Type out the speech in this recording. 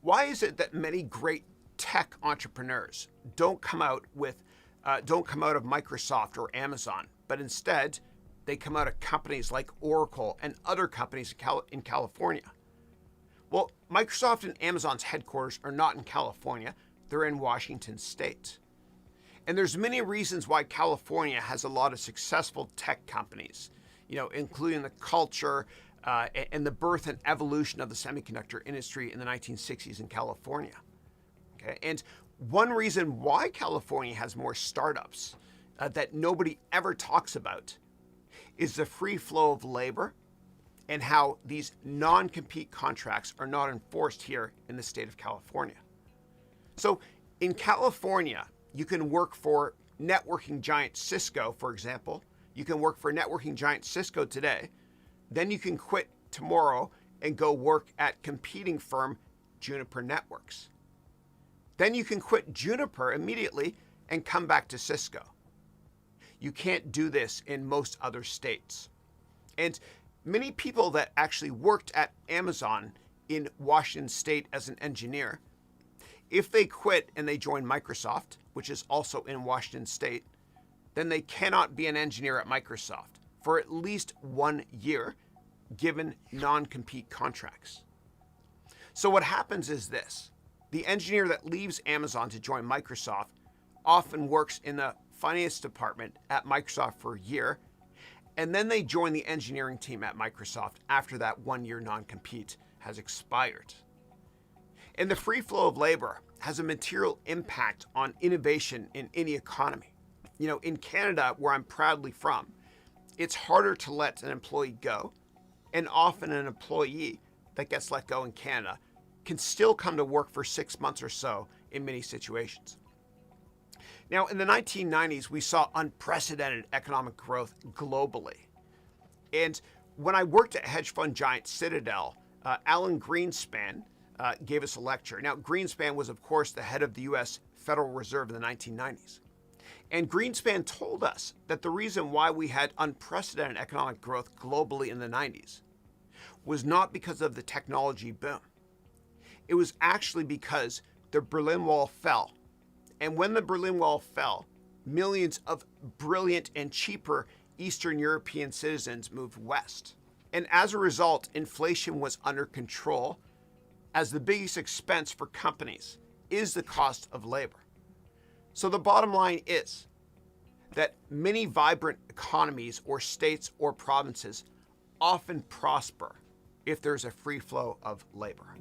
Why is it that many great tech entrepreneurs don't come out of Microsoft or Amazon, but instead they come out of companies like Oracle and other companies in California? Well, Microsoft and Amazon's headquarters are not in California, they're in Washington State. And there's many reasons why California has a lot of successful tech companies, including the culture and the birth and evolution of the semiconductor industry in the 1960s in California. Okay? And one reason why California has more startups that nobody ever talks about is the free flow of labor and how these non-compete contracts are not enforced here in the state of California. So in California, you can work for networking giant Cisco, for example. You can work for networking giant Cisco today. Then you can quit tomorrow and go work at competing firm Juniper Networks. Then you can quit Juniper immediately and come back to Cisco. You can't do this in most other states. And many people that actually worked at Amazon in Washington State as an engineer, if they quit and they join Microsoft, which is also in Washington State, then they cannot be an engineer at Microsoft for at least 1 year, given non-compete contracts. So what happens is this: the engineer that leaves Amazon to join Microsoft often works in the finance department at Microsoft for a year, and then they join the engineering team at Microsoft after that 1 year non-compete has expired. And the free flow of labor has a material impact on innovation in any economy. In Canada, where I'm proudly from, it's harder to let an employee go, and often an employee that gets let go in Canada can still come to work for 6 months or so in many situations. Now, in the 1990s, we saw unprecedented economic growth globally. And when I worked at hedge fund giant Citadel, Alan Greenspan gave us a lecture. Now, Greenspan was, of course, the head of the U.S. Federal Reserve in the 1990s. And Greenspan told us that the reason why we had unprecedented economic growth globally in the 90s was not because of the technology boom. It was actually because the Berlin Wall fell. And when the Berlin Wall fell, millions of brilliant and cheaper Eastern European citizens moved west. And as a result, inflation was under control, as the biggest expense for companies is the cost of labor. So the bottom line is that many vibrant economies or states or provinces often prosper if there's a free flow of labor.